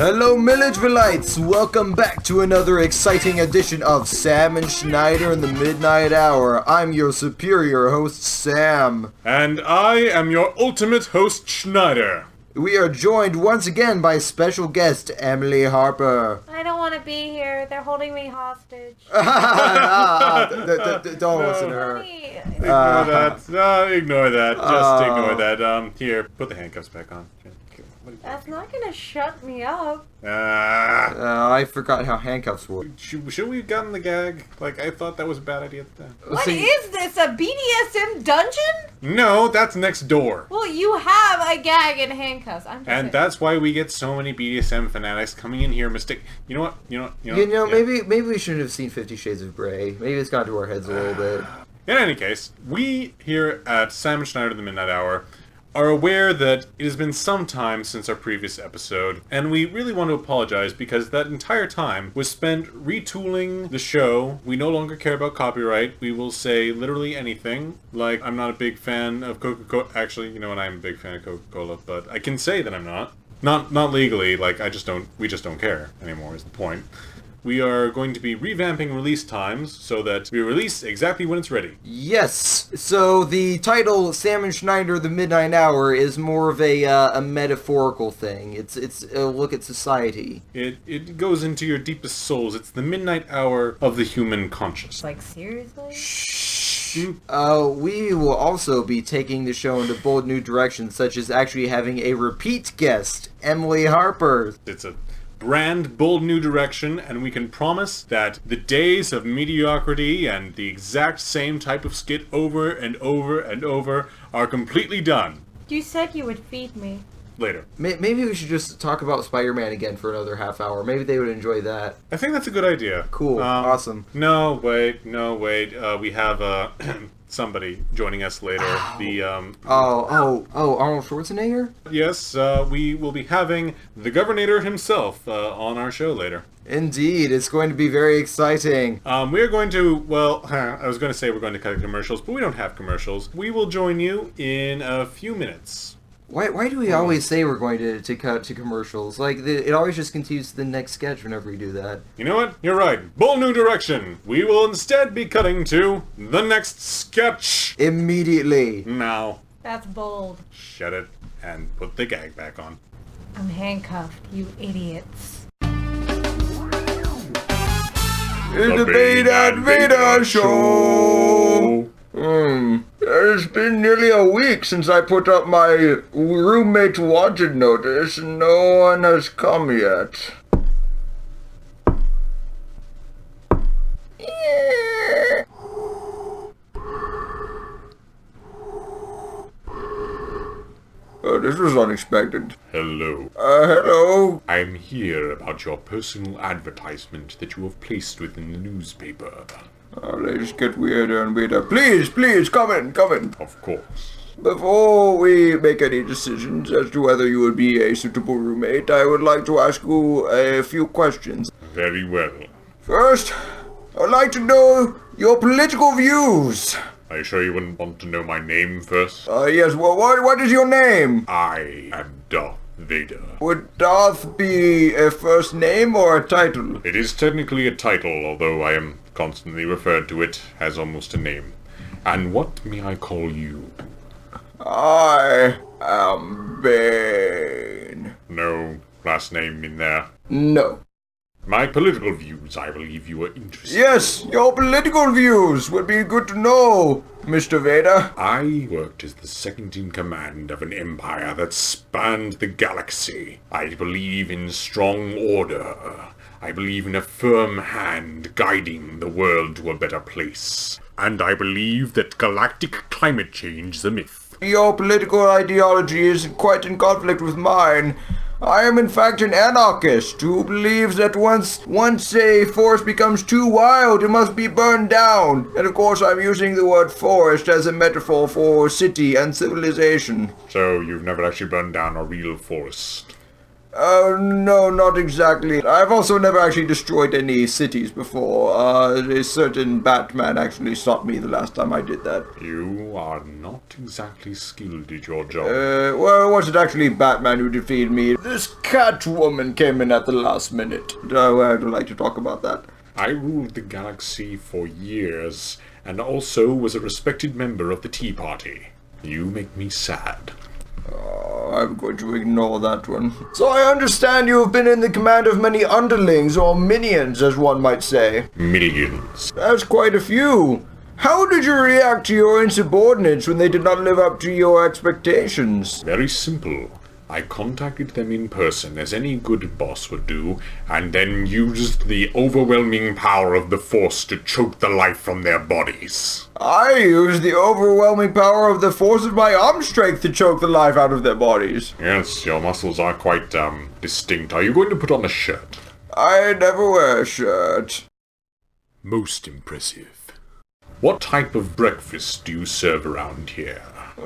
Hello, Milledgeville'ites! Welcome back to another exciting edition of Sam and Schneider in the Midnight Hour. I'm your superior host, Sam. And I am your ultimate host, Schneider. We are joined once again by special guest, Emily Harper. I don't want to be here. They're holding me hostage. Don't listen to her. Ignore that. Ignore that. Just ignore that. Here, put the handcuffs back on. That's not gonna shut me up. I forgot how handcuffs work. Should we have gotten the gag? Like, I thought that was a bad idea at the time. What is this, a BDSM dungeon? No, that's next door. Well, you have a gag and handcuffs. I'm just And saying. That's why we get so many BDSM fanatics coming in here. You know what? Maybe we shouldn't have seen 50 Shades of Grey. Maybe it's gone to our heads a little bit. In any case, we here at Sam and Schneider the Midnight Hour are aware that it has been some time since our previous episode, and we really want to apologize because that entire time was spent retooling the show. We no longer care about copyright. We will say literally anything. Like, I'm not a big fan of Coca-Cola. Actually, you know what? I'm a big fan of Coca-Cola, but I can say that I'm not. Not legally, like, we just don't care anymore is the point. We are going to be revamping release times so that we release exactly when it's ready. Yes. So the title "Sam and Schneider: The Midnight Hour" is more of a metaphorical thing. It's a look at society. It goes into your deepest souls. It's the midnight hour of the human conscious. Like, seriously? We will also be taking the show into bold new directions, such as actually having a repeat guest, Emily Harper. It's a brand bold new direction, and we can promise that the days of mediocrity and the exact same type of skit over and over and over are completely done. You said you would feed me. Later. Maybe we should just talk about Spider-Man again for another half hour. Maybe they would enjoy that. I think that's a good idea. Cool. Awesome. No, wait. We have somebody joining us later. Arnold Schwarzenegger? Yes, we will be having the Governor himself on our show later. Indeed, it's going to be very exciting. We're going to, I was going to say we're going to cut commercials, but we don't have commercials. We will join you in a few minutes. Why do we always say we're going to cut to commercials? Like, it always just continues to the next sketch whenever we do that. You know what? You're right. Bold new direction. We will instead be cutting to the next sketch. Immediately. Now. That's bold. Shut it and put the gag back on. I'm handcuffed, you idiots. It's the Bane and Vader show. It's been nearly a week since I put up my roommate's wanted notice, and no one has come yet. This was unexpected. Hello. Hello? I'm here about your personal advertisement that you have placed within the newspaper. They just get weirder and weirder. Please, come in. Of course. Before we make any decisions as to whether you would be a suitable roommate, I would like to ask you a few questions. Very well. First, I'd like to know your political views. Are you sure you wouldn't want to know my name first? Yes, well, what is your name? I am Darth Vader. Would Darth be a first name or a title? It is technically a title, although I am constantly referred to it as almost a name. And what may I call you? I am Bane. No last name in there. No. My political views, I believe you are interested. Yes, your political views would be good to know, Mr. Vader. I worked as the second in command of an empire that spanned the galaxy. I believe in strong order. I believe in a firm hand guiding the world to a better place. And I believe that galactic climate change is a myth. Your political ideology is quite in conflict with mine. I am in fact an anarchist who believes that once a forest becomes too wild, it must be burned down. And of course I'm using the word forest as a metaphor for city and civilization. So you've never actually burned down a real forest? No, not exactly. I've also never actually destroyed any cities before. A certain Batman actually stopped me the last time I did that. You are not exactly skilled at your job. Well, it wasn't actually Batman who defeated me. This Catwoman came in at the last minute. I'd like to talk about that. I ruled the galaxy for years, and also was a respected member of the Tea Party. You make me sad. I'm going to ignore that one. So I understand you have been in the command of many underlings, or minions, as one might say. Millions. That's quite a few. How did you react to your insubordinates when they did not live up to your expectations? Very simple. I contacted them in person, as any good boss would do, and then used the overwhelming power of the Force to choke the life from their bodies. I used the overwhelming power of the force of my arm strength to choke the life out of their bodies. Yes, your muscles are quite, distinct. Are you going to put on a shirt? I never wear a shirt. Most impressive. What type of breakfast do you serve around here?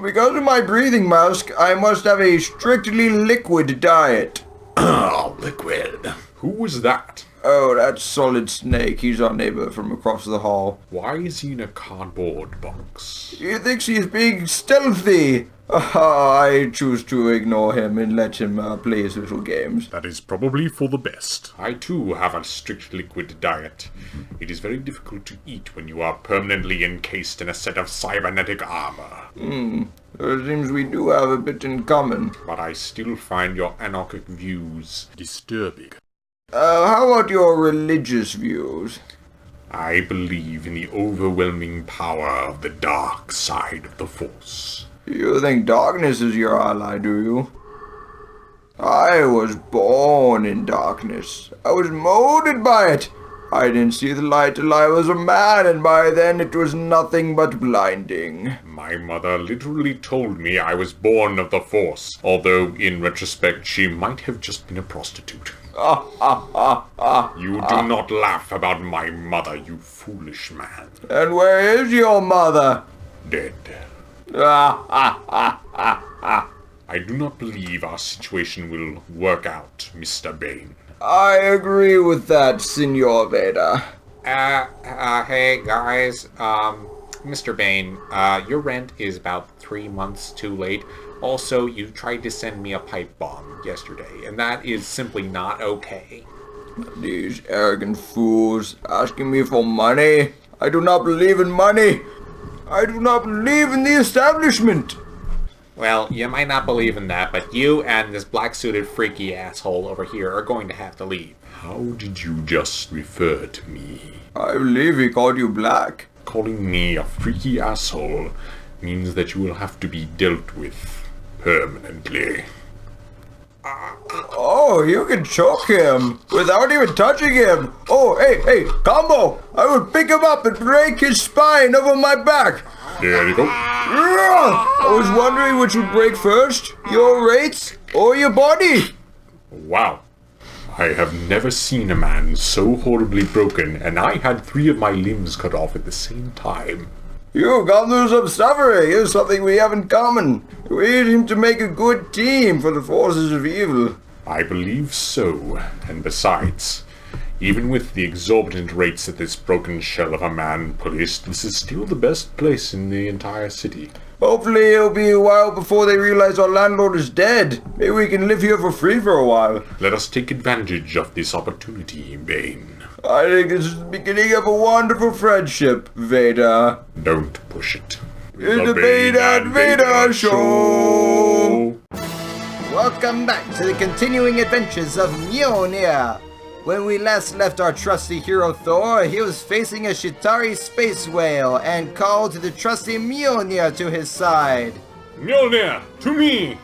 Because of my breathing mask, I must have a strictly liquid diet. Liquid. Who was that? Oh, that's Solid Snake. He's our neighbor from across the hall. Why is he in a cardboard box? He thinks he's being stealthy. I choose to ignore him and let him play his little games. That is probably for the best. I too have a strict liquid diet. It is very difficult to eat when you are permanently encased in a set of cybernetic armor. So it seems we do have a bit in common. But I still find your anarchic views disturbing. How about your religious views? I believe in the overwhelming power of the dark side of the Force. You think darkness is your ally, do you? I was born in darkness. I was molded by it. I didn't see the light till I was a man, and by then it was nothing but blinding. My mother literally told me I was born of the Force, although in retrospect she might have just been a prostitute. You do not laugh about my mother, you foolish man. And where is your mother? Dead. I do not believe our situation will work out, Mr. Bane. I agree with that, Senor Vader. Hey guys, Mr. Bane, your rent is about 3 months too late. Also, you tried to send me a pipe bomb yesterday, and that is simply not okay. These arrogant fools asking me for money. I do not believe in money. I do not believe in the establishment. Well, you might not believe in that, but you and this black-suited freaky asshole over here are going to have to leave. How did you just refer to me? I believe he called you black. Calling me a freaky asshole means that you will have to be dealt with permanently. Oh, you can choke him without even touching him. Oh, hey, combo! I would pick him up and break his spine over my back. There you go. I was wondering which would break first, your wraiths or your body. Wow. I have never seen a man so horribly broken, and I had 3 of my limbs cut off at the same time. You've gone through some suffering. Here's something we have in common. We seem to make a good team for the forces of evil. I believe so, and besides, even with the exorbitant rates that this broken shell of a man policed, this is still the best place in the entire city. Hopefully it'll be a while before they realize our landlord is dead. Maybe we can live here for free for a while. Let us take advantage of this opportunity, Bane. I think this is the beginning of a wonderful friendship, Vader. Don't push it. It's the Bane and Vader Show! Welcome back to the continuing adventures of Mjolnir. When we last left our trusty hero Thor, he was facing a Chitauri space whale and called the trusty Mjolnir to his side. Mjolnir, to me!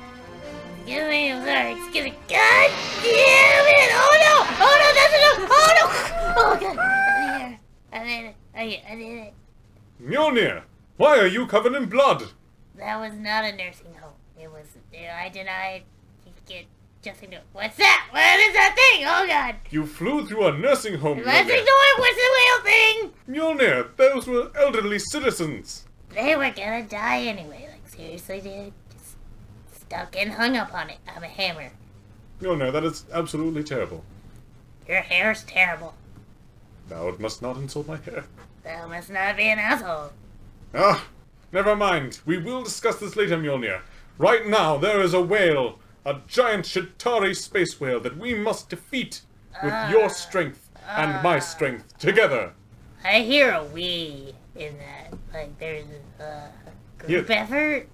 Excuse me, I'm sorry, excuse me. God damn it! Oh no! Oh no, that's enough! Oh no! Oh god! I'm here. I did it. Mjolnir, why are you covered in blood? That was not a nursing home. It was, I denied get Justin. What's that? What is that thing? Oh god! You flew through a nursing home, Let's Mjolnir. ignore it. What's the whale thing? Mjolnir, those were elderly citizens. They were gonna die anyway. Like seriously, dude. Just stuck and hung up on it. I'm a hammer. Mjolnir, that is absolutely terrible. Your hair's terrible. Thou must not insult my hair. Thou must not be an asshole. Ah, never mind. We will discuss this later, Mjolnir. Right now, there is a whale, a giant Chitauri space whale that we must defeat with your strength and my strength together. I hear a we in that. Like, there's a group effort.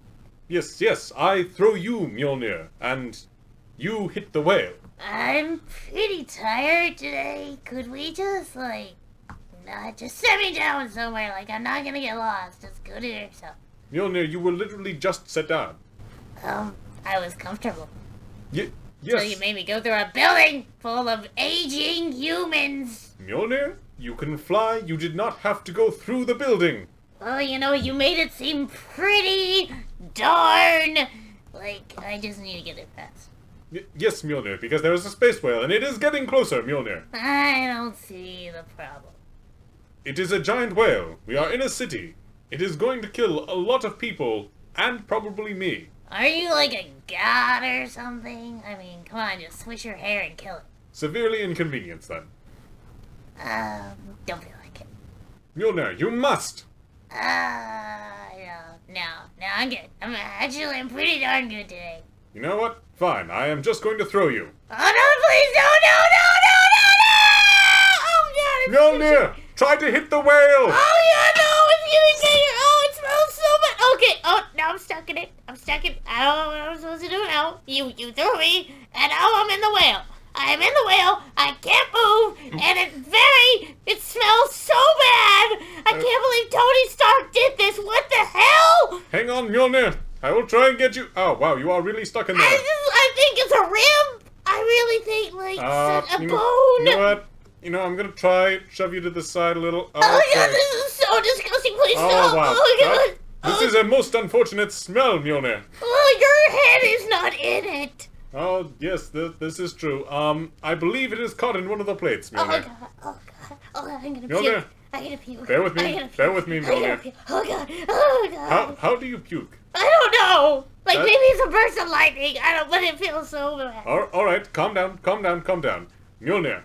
Yes, I throw you, Mjolnir, and you hit the whale. I'm pretty tired today. Could we just, like, not just set me down somewhere? Like, I'm not gonna get lost. Just go to yourself. Mjolnir, you were literally just set down. I was comfortable. Yes. So you made me go through a building full of aging humans. Mjolnir, you can fly. You did not have to go through the building. Well, you know, you made it seem pretty darn. Like, I just need to get there fast. Yes, Mjolnir, because there is a space whale, and it is getting closer, Mjolnir. I don't see the problem. It is a giant whale. We are in a city. It is going to kill a lot of people, and probably me. Are you like a god or something? I mean, come on, just swish your hair and kill it. Severely inconvenienced, then. Don't feel like it. Mjolnir, you must! No, I'm good. I'm pretty darn good today. You know what? Fine, I am just going to throw you. Oh no, please, no! Oh god, Mjolnir, try to hit the whale! oh yeah, no, it's getting bigger. Oh, it smells so bad. Okay, oh, now I'm stuck in it. I don't know what I'm supposed to do now. You threw me, and now I'm in the whale. I am in the whale, I can't move, and it smells so bad! I can't believe Tony Stark did this, what the hell? Hang on, Mjolnir. I will try and get you. Oh, wow, you are really stuck in there. I think it's a rib. I really think, like, a you bone. know what? I'm gonna try shove you to the side a little. Oh my god, okay. this is so disgusting, please Oh, stop. wow. Oh my god. This is a most unfortunate smell, Mjolnir. Oh, your head is not in it. Oh, yes, this is true. I believe it is caught in one of the plates, Oh Mjolnir. god, I'm gonna Mjolnir. puke. I'm gonna puke. Bear with me. I'm gonna puke. Bear with me, I'm gonna Mjolnir. puke. Oh god. How do you puke? I don't know. Like, That- maybe it's a burst of lightning. I don't, but it feels so bad. All right, calm down. Mjolnir,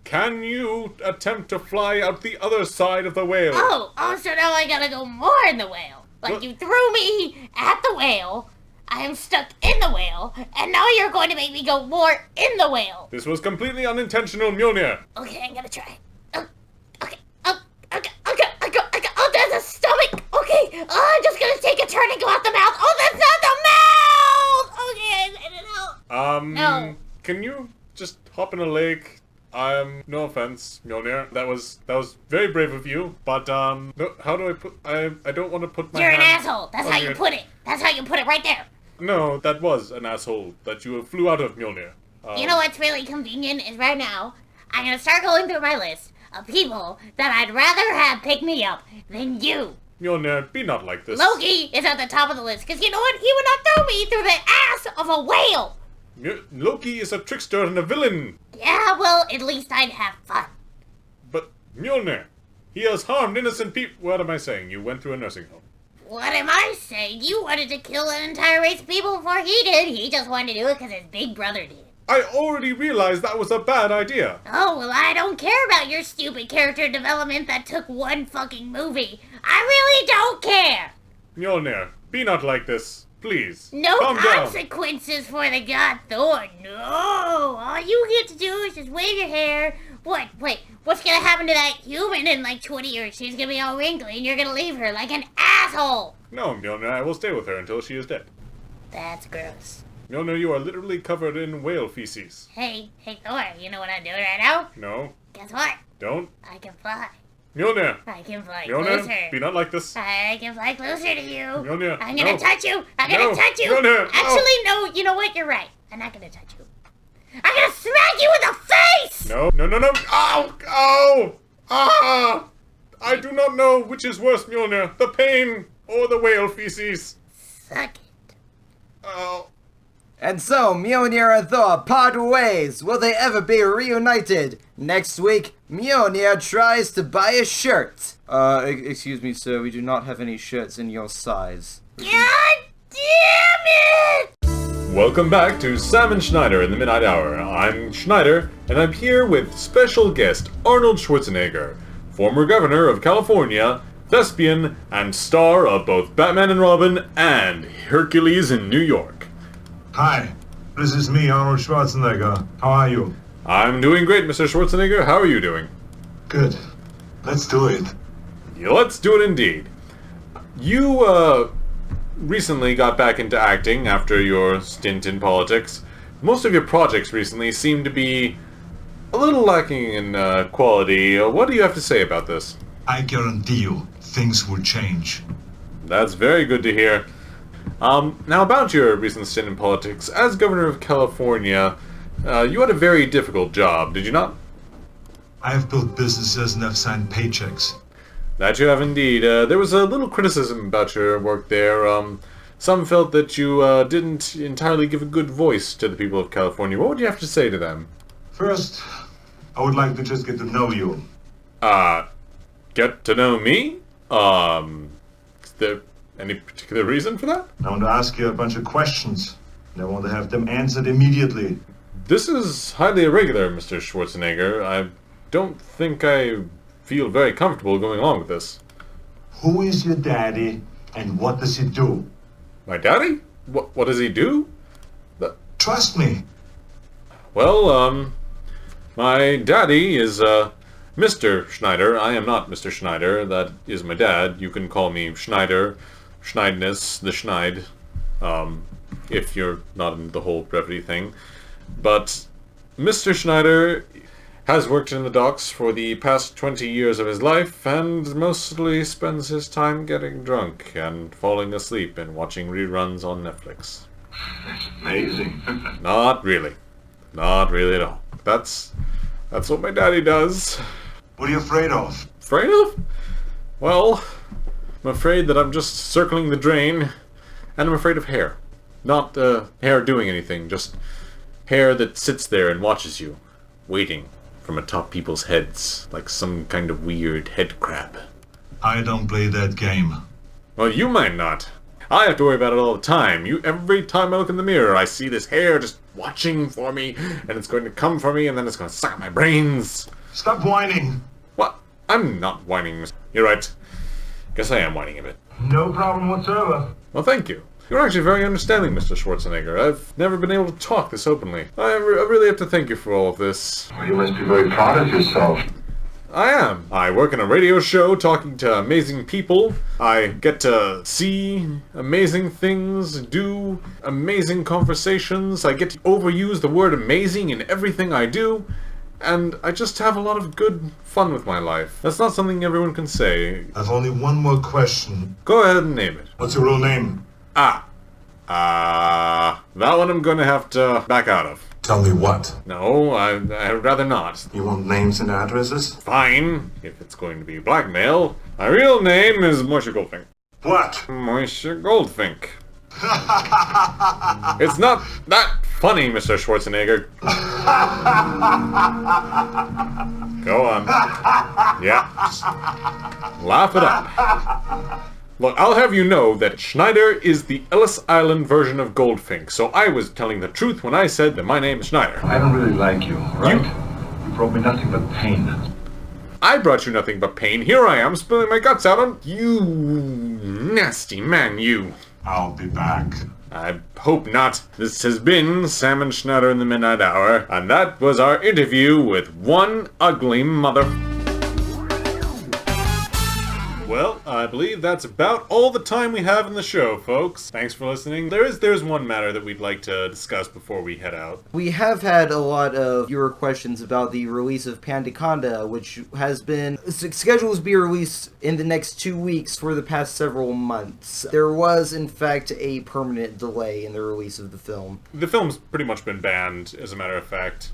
can you attempt to fly out the other side of the whale? Oh, so now I gotta go more in the whale. Like, What? you threw me at the whale, I am stuck in the whale, and now you're going to make me go more in the whale. This was completely unintentional, Mjolnir. Okay, I'm gonna try. Okay. Oh, there's a stomach. Okay. Oh, I'm just gonna take a turn and go out the mouth. Oh, that's not the mouth. Okay, I made it out. No. Can you just hop in a lake? No offense, Mjolnir. That was very brave of you, but no, how do I put? I don't want to put my. You're an hand asshole. That's on how you your- put it. That's how you put it right there. No, that was an asshole that you flew out of, Mjolnir. You know what's really convenient is right now, I'm gonna start going through my list of people that I'd rather have pick me up than you. Mjolnir, be not like this. Loki is at the top of the list, because you know what? He would not throw me through the ass of a whale. Loki is a trickster and a villain. Yeah, well, at least I'd have fun. But Mjolnir, he has harmed innocent people. What am I saying? You went through a nursing home. What am I saying? You wanted to kill an entire race of people before he did. He just wanted to do it because his big brother did. I already realized that was a bad idea. Oh, well, I don't care about your stupid character development that took one fucking movie. I really don't care. Mjolnir, be not like this. Please. No Calm down. consequences for the god Thor. No. All you get to do is just wave your hair. What? Wait, what's gonna happen to that human in like 20 years? She's gonna be all wrinkly and you're gonna leave her like an asshole. No, Mjolnir, I will stay with her until she is dead. That's gross. Mjolnir, you are literally covered in whale feces. Hey, Thor, you know what I'm doing right now? No, Guess what? don't. I can fly. Mjolnir, I can fly Mjolnir, closer. be not like this. I can fly closer to you. Mjolnir, I'm gonna no. touch you. I'm No, gonna touch you. Mjolnir, no. Actually, no. You know what? You're right. I'm not gonna touch you. I'm gonna smack you in the face. No. Ow! Ah! I do not know which is worse, Mjolnir, the pain or the whale feces. Suck it. Oh. And so, Mjolnir and Thor part ways. Will they ever be reunited? Next week, Mjolnir tries to buy a shirt. Excuse me, sir, we do not have any shirts in your size. God damn it! Welcome back to Sam and Schneider in the Midnight Hour. I'm Schneider, and I'm here with special guest Arnold Schwarzenegger, former governor of California, thespian, and star of both Batman and Robin and Hercules in New York. Hi, this is me, Arnold Schwarzenegger. How are you? I'm doing great, Mr. Schwarzenegger. How are you doing? Good. Let's do it. Yeah, let's do it indeed. You, recently got back into acting after your stint in politics. Most of your projects recently seem to be a little lacking in quality. What do you have to say about this? I guarantee you, things will change. That's very good to hear. Now about your recent stint in politics, as governor of California, you had a very difficult job, did you not? I have built businesses and have signed paychecks. That you have indeed. There was a little criticism about your work there. Some felt that you didn't entirely give a good voice to the people of California. What would you have to say to them? First, I would like to just get to know you. Get to know me? Is there any particular reason for that? I want to ask you a bunch of questions, and I want to have them answered immediately. This is highly irregular, Mr. Schwarzenegger. I don't think I feel very comfortable going along with this. Who is your daddy, and what does he do? My daddy? What does he do? Trust me. Well, my daddy is, Mr. Schneider. I am not Mr. Schneider. That is my dad. You can call me Schneider, Schneidness, the Schneid, if you're not into the whole brevity thing. But Mr. Schneider has worked in the docks for the past 20 years of his life and mostly spends his time getting drunk and falling asleep and watching reruns on Netflix. That's amazing. Not really. Not really at all. That's what my daddy does. What are you afraid of? Afraid of? Well, I'm afraid that I'm just circling the drain, and I'm afraid of hair. Not hair doing anything, just hair that sits there and watches you, waiting from atop people's heads, like some kind of weird head crab. I don't play that game. Well, you might not. I have to worry about it all the time. Every time I look in the mirror, I see this hair just watching for me, and it's going to come for me, and then it's going to suck out my brains. Stop whining. What? I'm not whining. You're right. Guess I am whining a bit. No problem whatsoever. Well, thank you. You're actually very understanding, Mr. Schwarzenegger. I've never been able to talk this openly. I really have to thank you for all of this. Well, you must be very proud of yourself. I am. I work in a radio show talking to amazing people. I get to see amazing things, do amazing conversations. I get to overuse the word amazing in everything I do. And I just have a lot of good fun with my life. That's not something everyone can say. I've only one more question. Go ahead and name it. What's your real name? That one I'm gonna have to back out of. Tell me what. No, I'd rather not. You want names and addresses? Fine, if it's going to be blackmail. My real name is Moishe Goldfink. What? Moishe Goldfink. It's not that funny, Mr. Schwarzenegger. Go on. Yeah, just laugh it up. Look, I'll have you know that Schneider is the Ellis Island version of Goldfink, so I was telling the truth when I said that my name is Schneider. I don't really like you, right? You brought me nothing but pain. I brought you nothing but pain. Here I am, spilling my guts out on you, nasty man, you. I'll be back. I hope not. This has been Sam and Schneider in the Midnight Hour, and that was our interview with one ugly mother... Well, I believe that's about all the time we have in the show, folks. Thanks for listening. There's one matter that we'd like to discuss before we head out. We have had a lot of viewer questions about the release of Pandaconda, which has been scheduled to be released in the next 2 weeks for the past several months. There was, in fact, a permanent delay in the release of the film. The film's pretty much been banned, as a matter of fact.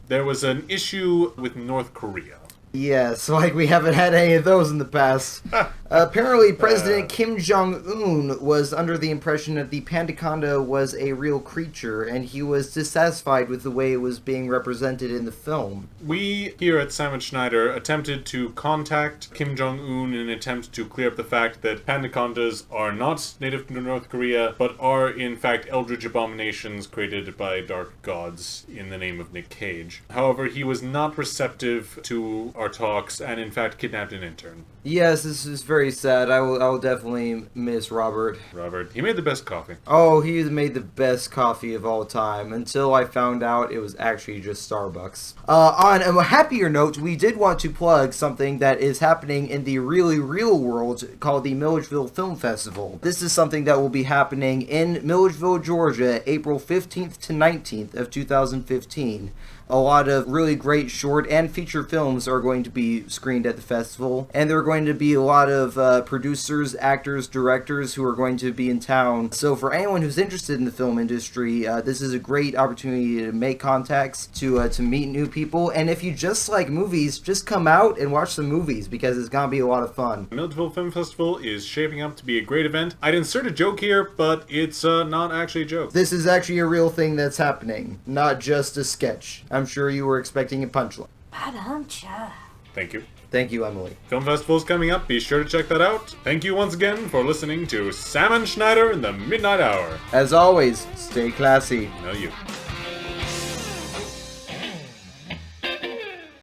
There was an issue with North Korea. Yes, like we haven't had any of those in the past. Apparently, President Kim Jong-un was under the impression that the Pandaconda was a real creature, and he was dissatisfied with the way it was being represented in the film. We here at Sam & Schneider attempted to contact Kim Jong-un in an attempt to clear up the fact that pandacondas are not native to North Korea, but are in fact eldritch abominations created by dark gods in the name of Nick Cage. However, he was not receptive to our talks and in fact kidnapped an intern. Yes, this is very sad. I will definitely miss Robert. Robert, he made the best coffee. Oh, he made the best coffee of all time, until I found out it was actually just Starbucks. On a happier note, we did want to plug something that is happening in the really real world called the Milledgeville Film Festival. This is something that will be happening in Milledgeville, Georgia, April 15th to 19th of 2015. A lot of really great short and feature films are going to be screened at the festival, and there are going to be a lot of producers, actors, directors who are going to be in town. So for anyone who's interested in the film industry, this is a great opportunity to make contacts, to meet new people, and if you just like movies, just come out and watch some movies, because it's gonna be a lot of fun. The Milledgeville Film Festival is shaping up to be a great event. I'd insert a joke here, but it's not actually a joke. This is actually a real thing that's happening, not just a sketch. I'm sure you were expecting a punchline. Padamcha. Thank you. Thank you, Emily. Film Festival's coming up. Be sure to check that out. Thank you once again for listening to Sam & Schneider in the Midnight Hour. As always, stay classy. No, you.